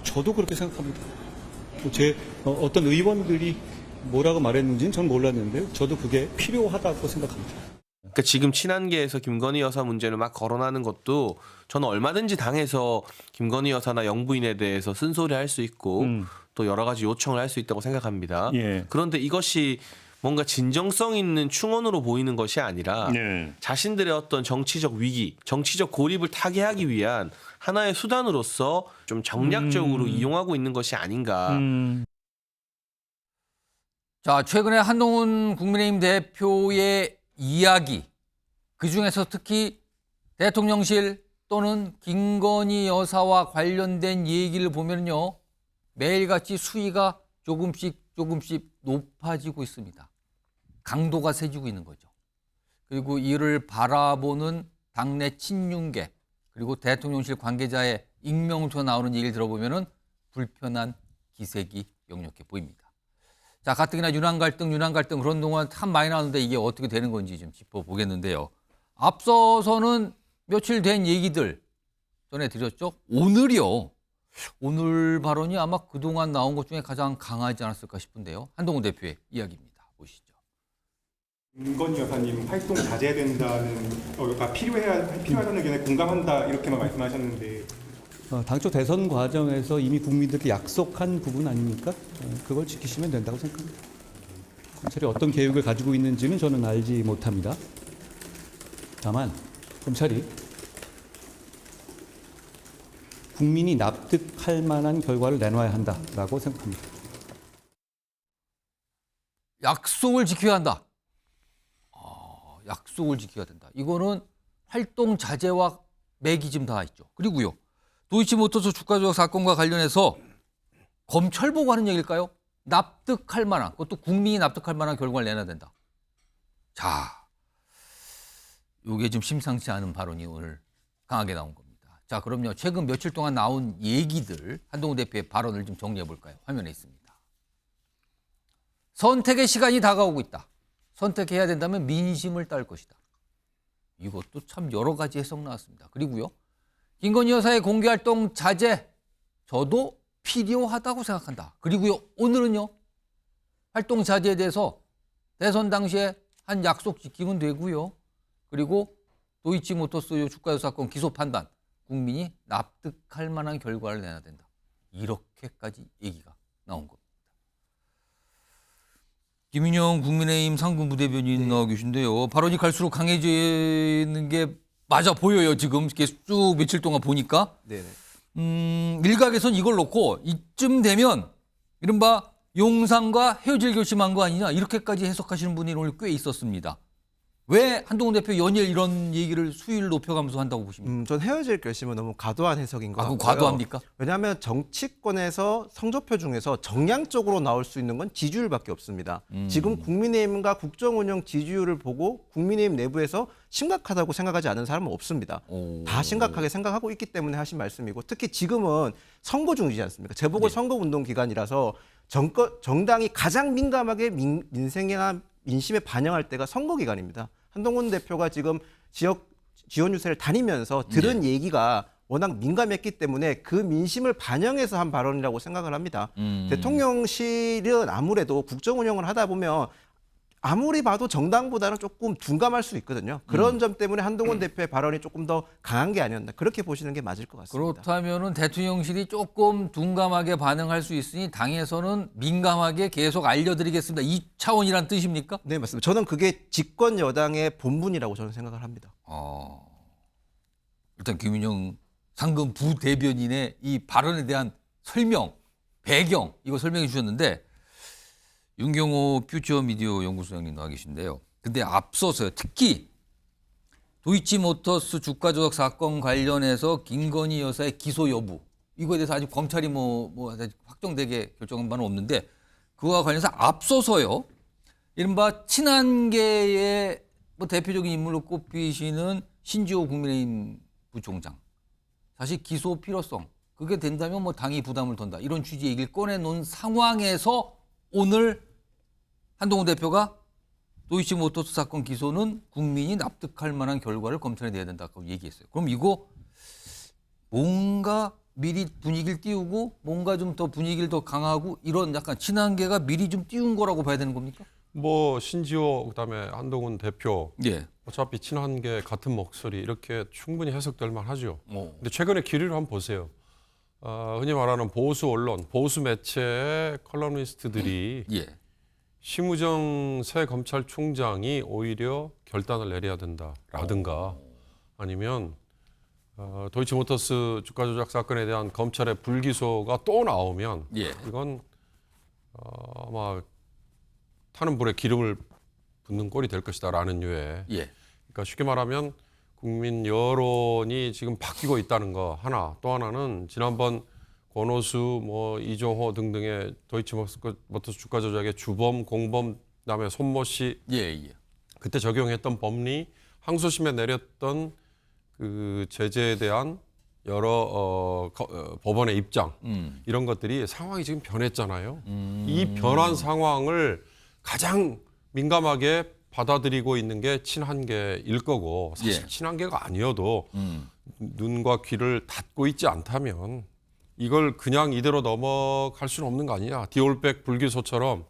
저도 그렇게 생각합니다. 어떤 의원들이 뭐라고 말했는지는 전 몰랐는데요. 저도 그게 필요하다고 생각합니다. 그러니까 지금 친한계에서 김건희 여사 문제를 막 거론하는 것도 저는 얼마든지 당에서 김건희 여사나 영부인에 대해서 쓴소리할 수 있고 또 여러 가지 요청을 할 수 있다고 생각합니다. 예. 그런데 이것이 뭔가 진정성 있는 충언으로 보이는 것이 아니라 예. 자신들의 어떤 정치적 위기, 정치적 고립을 타개하기 위한 하나의 수단으로서 좀 정략적으로 이용하고 있는 것이 아닌가. 자, 최근에 한동훈 국민의힘 대표의 이야기, 그중에서 특히 대통령실 또는 김건희 여사와 관련된 얘기를 보면요, 매일같이 수위가 조금씩 높아지고 있습니다. 강도가 세지고 있는 거죠. 그리고 이를 바라보는 당내 친윤계, 그리고 대통령실 관계자의 익명으로 나오는 얘기를 들어보면은 불편한 기색이 역력해 보입니다. 자, 가뜩이나 윤한 갈등 그런 동안 참 많이 나오는데 이게 어떻게 되는 건지 좀 짚어보겠는데요. 앞서서는 며칠 된 얘기들 전해드렸죠. 오늘 발언이 아마 그동안 나온 것 중에 가장 강하지 않았을까 싶은데요. 한동훈 대표의 이야기입니다. 보시죠. 김건희 여사님 활동 자제해야 된다는 필요하다는 의견에 공감한다 이렇게만 말씀하셨는데 당초 대선 과정에서 이미 국민들께 약속한 부분 아닙니까? 그걸 지키시면 된다고 생각합니다. 검찰이 어떤 계획을 가지고 있는지는 저는 알지 못합니다. 다만 검찰이 국민이 납득할 만한 결과를 내놔야 한다라고 생각합니다. 약속을 지켜야 한다. 약속을 지켜야 된다. 이거는 활동 자제와 맥이 지금 다 있죠. 그리고요, 도이치모터스 주가 조작 사건과 관련해서 검찰 보고 하는 얘기일까요? 납득할 만한, 그것도 국민이 납득할 만한 결과를 내놔야 된다. 자, 이게 좀 심상치 않은 발언이 오늘 강하게 나온 겁니다. 자, 그럼요, 최근 며칠 동안 나온 얘기들, 한동훈 대표의 발언을 좀 정리해 볼까요? 화면에 있습니다. 선택의 시간이 다가오고 있다. 선택해야 된다면 민심을 따를 것이다. 이것도 참 여러 가지 해석 나왔습니다. 그리고요, 김건희 여사의 공개활동 자제, 저도 필요하다고 생각한다. 그리고요, 오늘은요, 활동 자제에 대해서 대선 당시에 한 약속 지키면 되고요. 그리고 도이치모터스 주가 조작 사건 기소 판단, 국민이 납득할 만한 결과를 내야 된다. 이렇게까지 얘기가 나온 겁니다. 김인영 국민의힘 상근 부대변인 나와 계신데요. 발언이 갈수록 강해지는 게 맞아 보여요. 지금 계속 쭉 며칠 동안 보니까. 네네. 일각에선 이걸 놓고 이쯤 되면 이른바 용산과 헤어질 결심한 거 아니냐 이렇게까지 해석하시는 분이 오늘 꽤 있었습니다. 왜 한동훈 대표 연일 이런 얘기를 수위를 높여가면서 한다고 보십니까? 전 헤어질 결심은 너무 과도한 해석인 것 그거 같고요. 과도합니까? 왜냐하면 정치권에서 성적표 중에서 정량적으로 나올 수 있는 건 지지율밖에 없습니다. 지금 국민의힘과 국정운영 지지율을 보고 국민의힘 내부에서 심각하다고 생각하지 않는 사람은 없습니다. 다 심각하게 생각하고 있기 때문에 하신 말씀이고, 특히 지금은 선거 중이지 않습니까? 재보궐선거 운동 기간이라서 정당이 가장 민감하게 민생이나 민심에 반영할 때가 선거 기간입니다. 한동훈 대표가 지금 지역 지원 유세를 다니면서 들은 얘기가 워낙 민감했기 때문에 그 민심을 반영해서 한 발언이라고 생각을 합니다. 대통령실은 아무래도 국정 운영을 하다 보면 아무리 봐도 정당보다는 조금 둔감할 수 있거든요. 그런 점 때문에 한동훈 대표의 발언이 조금 더 강한 게 아니었나, 그렇게 보시는 게 맞을 것 같습니다. 그렇다면은 대통령실이 조금 둔감하게 반응할 수 있으니 당에서는 민감하게 계속 알려드리겠습니다. 이 차원이란 뜻입니까? 네, 맞습니다. 저는 그게 집권 여당의 본분이라고 저는 생각을 합니다. 일단 김인영 상근 부대변인의 이 발언에 대한 설명, 배경 이거 설명해 주셨는데, 윤경호 퓨처미디어 연구소장님 나와 계신데요. 근데 앞서서요, 특히 도이치모터스 주가 조작 사건 관련해서 김건희 여사의 기소 여부, 이거에 대해서 아직 검찰이 확정되게 결정한 바는 없는데, 그와 관련해서 앞서서요, 이른바 친한계의 대표적인 인물로 꼽히시는 신지호 국민의힘 부총장, 사실 기소 필요성, 그게 된다면 당이 부담을 던다, 이런 취지의 얘기를 꺼내놓은 상황에서 오늘 한동훈 대표가 도이치모터스 사건 기소는 국민이 납득할 만한 결과를 검찰에 내야 된다고 얘기했어요. 그럼 이거 뭔가 미리 분위기를 띄우고 뭔가 좀 더 분위기를 더 강하고 이런 약간 친한계가 미리 좀 띄운 거라고 봐야 되는 겁니까? 뭐 신지호 그다음에 한동훈 대표 예. 어차피 친한계 같은 목소리 이렇게 충분히 해석될 만하죠. 어. 근데 최근에 기류를 한번 보세요. 흔히 말하는 보수 언론, 보수 매체의 컬럼니스트들이 예. 심우정 새 검찰총장이 오히려 결단을 내려야 된다라든가 아니면 도이치모터스 주가 조작 사건에 대한 검찰의 불기소가 또 나오면 예. 이건 아마 타는 불에 기름을 붓는 꼴이 될 것이다라는 류의 예. 그러니까 쉽게 말하면 국민 여론이 지금 바뀌고 있다는 거 하나 또 하나는 지난번 권오수 뭐 이종호 등등의 도이치모터스 주가 조작의 주범 공범 그다음에 손모 씨 예. 예. 그때 적용했던 법리 항소심에 내렸던 그 제재에 대한 여러 법원의 입장 이런 것들이 상황이 지금 변했잖아요. 이 변한 상황을 가장 민감하게 받아들이고 있는 게 친한계일 거고 사실 예. 친한계가 아니어도 눈과 귀를 닫고 있지 않다면 이걸 그냥 이대로 넘어갈 수는 없는 거 아니냐. 디올백 불기소처럼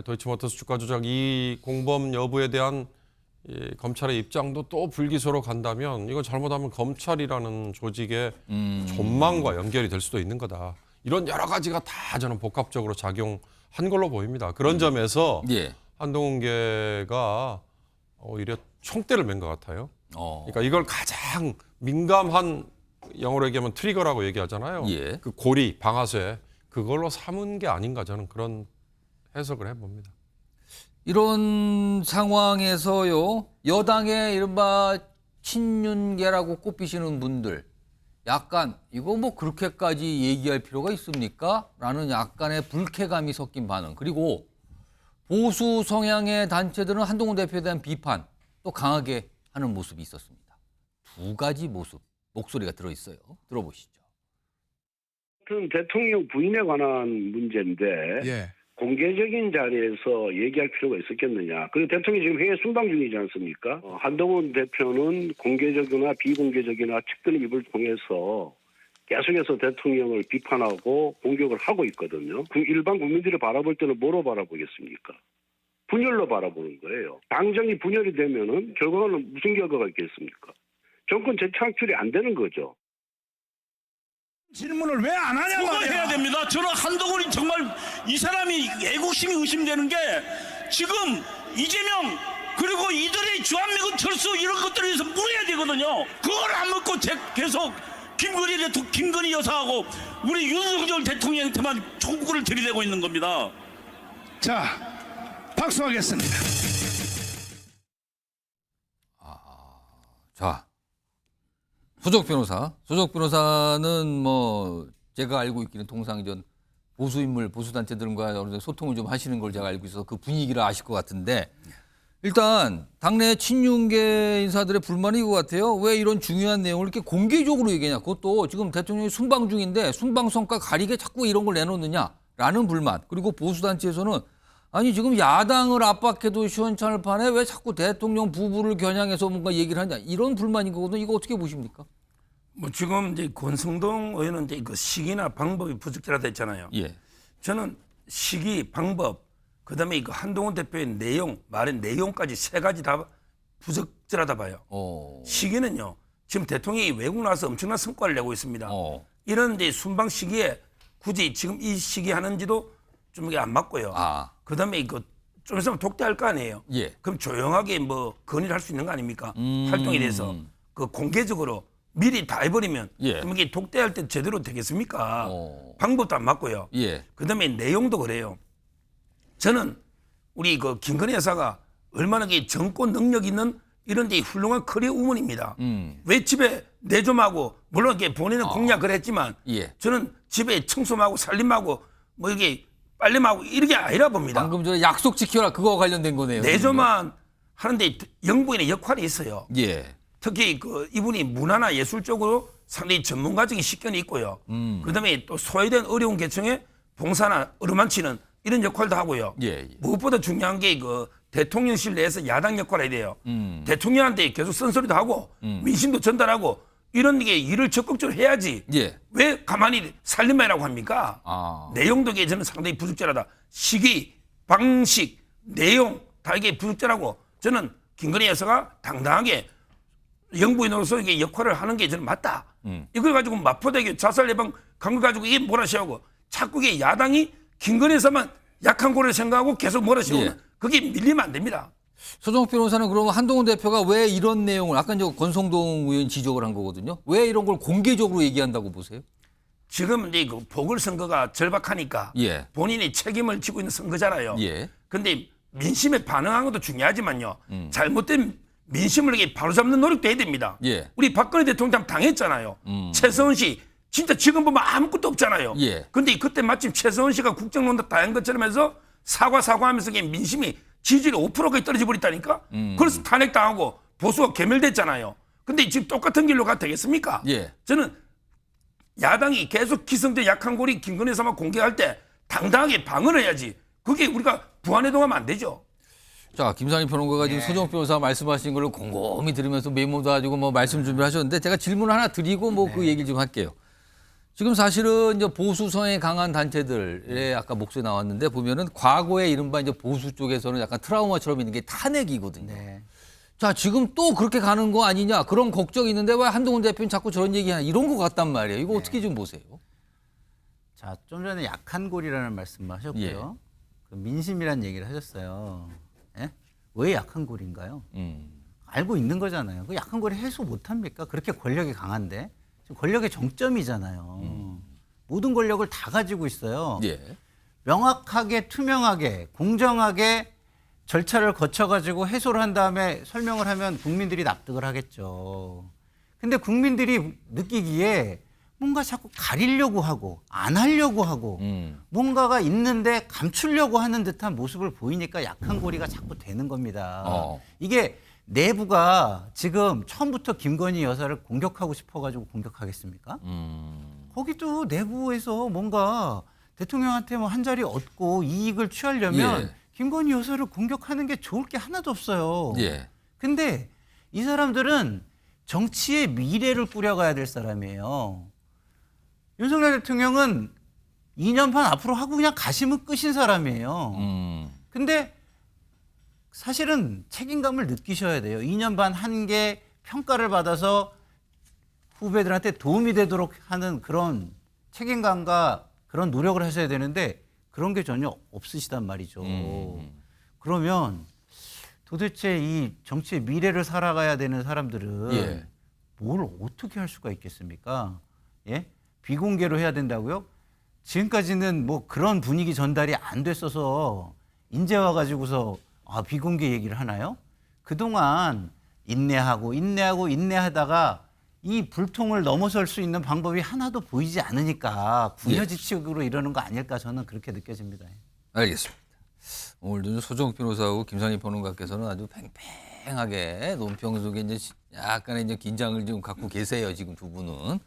도이치모터스 주가 조작 이 공범 여부에 대한 이 검찰의 입장도 또 불기소로 간다면 이건 잘못하면 검찰이라는 조직의 전망과 연결이 될 수도 있는 거다. 이런 여러 가지가 다 저는 복합적으로 작용한 걸로 보입니다. 그런 점에서 예. 한동훈계가 오히려 총대를 맨 것 같아요. 어. 그러니까 이걸 가장 민감한 영어로 얘기하면 트리거라고 얘기하잖아요. 예. 그 고리, 방아쇠 그걸로 삼은 게 아닌가 저는 그런 해석을 해봅니다. 이런 상황에서요, 여당의 이른바 친윤계라고 꼽히시는 분들, 약간 이거 뭐 그렇게까지 얘기할 필요가 있습니까? 라는 약간의 불쾌감이 섞인 반응. 그리고 보수 성향의 단체들은 한동훈 대표에 대한 비판 또 강하게 하는 모습이 있었습니다. 두 가지 모습, 목소리가 들어있어요. 들어보시죠. 대통령 부인에 관한 문제인데 공개적인 자리에서 얘기할 필요가 있었겠느냐. 그리고 대통령이 지금 해외 순방 중이지 않습니까? 한동훈 대표는 공개적이나 비공개적이나 측근의 입을 통해서 계속해서 대통령을 비판하고 공격을 하고 있거든요. 일반 국민들이 바라볼 때는 뭐로 바라보겠습니까? 분열로 바라보는 거예요. 당정이 분열이 되면은 결과는 무슨 결과가 있겠습니까? 정권 재창출이 안 되는 거죠. 질문을 왜 안 하냐 그거 말이야. 해야 됩니다. 저는 한동훈이 정말 이 사람이 애국심이 의심되는 게 지금 이재명 그리고 이들의 주한미군 철수 이런 것들에 대해서 물어야 되거든요. 그걸 안 묻고 계속 김건희 여사하고 우리 윤석열 대통령한테만 총구를 들이대고 있는 겁니다. 자, 박수하겠습니다. 자, 소적 변호사는 뭐 제가 알고 있기는 통상 이런 보수 인물, 보수 단체들과 어느 정도 소통을 좀 하시는 걸 제가 알고 있어서 그 분위기를 아실 것 같은데 일단 당내 친윤계 인사들의 불만이 이거 같아요. 왜 이런 중요한 내용을 이렇게 공개적으로 얘기하냐. 그것도 지금 대통령이 순방 중인데 순방 성과 가리게 자꾸 이런 걸 내놓느냐라는 불만. 그리고 보수 단체에서는 아니 지금 야당을 압박해도 시원찮을 판에 왜 자꾸 대통령 부부를 겨냥해서 뭔가 얘기를 하냐. 이런 불만인 거거든요. 이거 어떻게 보십니까? 뭐 지금 이제 권성동 의원은 이제 그 시기나 방법이 부적절하다 했잖아요. 예. 저는 시기, 방법, 그다음에 이거 한동훈 대표의 내용, 말의 내용까지 세 가지 다 부적절하다 봐요. 시기는요. 지금 대통령이 외국 나와서 엄청난 성과를 내고 있습니다. 이런 이제 순방 시기에 굳이 지금 이 시기 하는지도 좀 이게 안 맞고요. 그다음에 이거 좀 있으면 독대할 거 아니에요. 예. 그럼 조용하게 뭐 건의를 할 수 있는 거 아닙니까? 활동에 대해서 그 공개적으로 미리 다 해버리면 예. 그럼 이게 독대할 때 제대로 되겠습니까? 방법도 안 맞고요. 예. 그다음에 내용도 그래요. 저는 우리 그 김건희 여사가 얼마나 정권 능력 있는 이런 데 훌륭한 커리어 우먼입니다. 왜 집에 내좀하고 물론 본인은 공약을 했지만 예. 저는 집에 청소하고 살림하고 뭐 이게 빨래하고 이런 게 아니라 봅니다. 방금 전에 약속 지켜라 그거와 관련된 거네요. 내조만 하는데 영부인의 역할이 있어요. 예. 특히 그 이분이 문화나 예술 쪽으로 상당히 전문가적인 식견이 있고요. 그다음에 또 소외된 어려운 계층의 봉사나 어루만치는 이런 역할도 하고요. 예. 무엇보다 중요한 게 그 대통령실 내에서 야당 역할을 해야 돼요. 대통령한테 계속 쓴소리도 하고 민심도 전달하고 이런 게 일을 적극적으로 해야지. 예. 왜 가만히 살림만이라고 합니까? 아. 내용도 이게 저는 상당히 부적절하다. 시기, 방식, 내용 다 이게 부적절하고 저는 김건희 여사가 당당하게 영부인으로서 이게 역할을 하는 게 저는 맞다. 이걸 가지고 마포대교 자살 예방 강을 가지고 이게 몰아세우고 자꾸 이게 야당이 김건희 여사만 약한 고를 생각하고 계속 몰아세우는 예. 그게 밀리면 안 됩니다. 서정욱 변호사는 그러면 한동훈 대표가 왜 이런 내용을 아까 이제 권성동 의원 지적을 한 거거든요. 왜 이런 걸 공개적으로 얘기한다고 보세요? 지금 이제 그 보궐선거가 절박하니까 예. 본인이 책임을 지고 있는 선거잖아요. 예. 근데 민심에 반응한 것도 중요하지만요. 잘못된 민심을 이렇게 바로잡는 노력도 해야 됩니다. 예. 우리 박근혜 대통령 당했잖아요. 최서원 씨 진짜 지금 보면 아무것도 없잖아요. 예. 근데 그때 마침 최서원 씨가 국정농단 다 한 것처럼 해서 사과하면서 이게 민심이 지지율이 5%까지 떨어져 버렸다니까. 그래서 탄핵당하고 보수가 괴멸됐잖아요. 근데 지금 똑같은 길로 가도 되겠습니까? 예. 저는 야당이 계속 기성대 약한 고리 김건희 여사만 공개할 때 당당하게 방어를 해야지. 그게 우리가 부안해동하면 안 되죠. 자, 김상희 평론가가 지금 서정욱 변호사 말씀하신 걸 곰곰이 들으면서 메모도 가지고 뭐 말씀 준비하셨는데 제가 질문 하나 드리고 뭐 그 얘기를 좀 할게요. 지금 사실은 이제 보수성에 강한 단체들의 아까 목소리 나왔는데 보면은 과거에 이른바 이제 보수 쪽에서는 약간 트라우마처럼 있는 게 탄핵이거든요. 자, 지금 또 그렇게 가는 거 아니냐 그런 걱정이 있는데 왜 한동훈 대표는 자꾸 저런 얘기하냐 이런 거 같단 말이에요. 이거 어떻게 좀 보세요? 자, 좀 전에 약한 골이라는 말씀하셨고요. 그 민심이란 얘기를 하셨어요. 예? 왜 약한 골인가요? 알고 있는 거잖아요. 그 약한 골이 해소 못 합니까? 그렇게 권력이 강한데 지금 권력의 정점이잖아요. 모든 권력을 다 가지고 있어요. 예. 명확하게, 투명하게, 공정하게 절차를 거쳐가지고 해소를 한 다음에 설명을 하면 국민들이 납득을 하겠죠. 근데 국민들이 느끼기에 뭔가 자꾸 가리려고 하고 안 하려고 하고 뭔가가 있는데 감추려고 하는 듯한 모습을 보이니까 약한 고리가 자꾸 되는 겁니다. 이게 내부가 지금 처음부터 김건희 여사를 공격하고 싶어가지고 공격하겠습니까? 거기도 내부에서 뭔가 대통령한테 뭐 한 자리 얻고 이익을 취하려면 예. 김건희 여사를 공격하는 게 좋을 게 하나도 없어요. 예. 근데 이 사람들은 정치의 미래를 꾸려가야 될 사람이에요. 윤석열 대통령은 2년 반 앞으로 하고 그냥 가시면 끝인 사람이에요. 근데 사실은 책임감을 느끼셔야 돼요. 2년 반 한 게 평가를 받아서 후배들한테 도움이 되도록 하는 그런 책임감과 그런 노력을 하셔야 되는데 그런 게 전혀 없으시단 말이죠. 그러면 도대체 이 정치의 미래를 살아가야 되는 사람들은 예. 뭘 어떻게 할 수가 있겠습니까? 예? 비공개로 해야 된다고요? 지금까지는 뭐 그런 분위기 전달이 안 됐어서 이제 와가지고서 비공개 얘기를 하나요? 그동안 인내하다가 이 불통을 넘어설 수 있는 방법이 하나도 보이지 않으니까 궁여지책으로 이러는 거 아닐까 저는 그렇게 느껴집니다. 알겠습니다. 오늘도 서정욱 변호사하고 김상희 평론가께서는 아주 팽팽하게 논평 속에 이제 약간의 이제 긴장을 좀 갖고 계세요. 지금 두 분은.